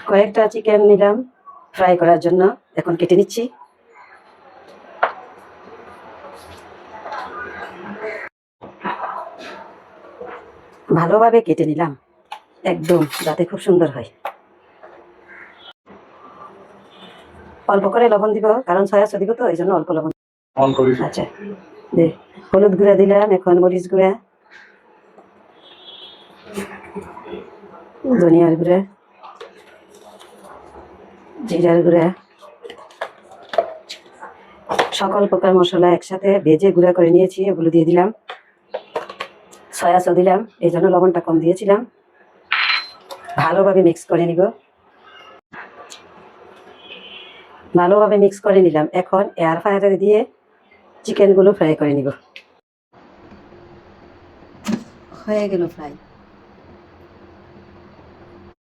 কয়েকটা চিকেন নিলাম ফ্রাই করার জন্য, এখন কেটে নিচ্ছি। ভালোভাবে কেটে নিলাম একদম, যাতে খুব সুন্দর হয়। অল্প করে লবণ দিব, কারণ সয়া সস দিব তো, এই জন্য অল্প লবণ। আচ্ছা, হলুদ গুঁড়া দিলাম, এখন মরিচ গুঁড়া, ধনিয়ার গুঁড়া, জিরার গুঁড়া, সকল প্রকার মশলা একসাথে ভেজে গুঁড়া করে নিয়েছি, ওগুলো দিয়ে দিলাম। সয়া সস দিলাম, এই জন্য লবণটা কম দিয়েছিলাম। ভালোভাবে মিক্স করে নিব। ভালোভাবে মিক্স করে নিলাম। এখন এয়ার ফ্রায়ারে দিয়ে চিকেনগুলো ফ্রাই করে নিব। হয়ে গেল ফ্রাই।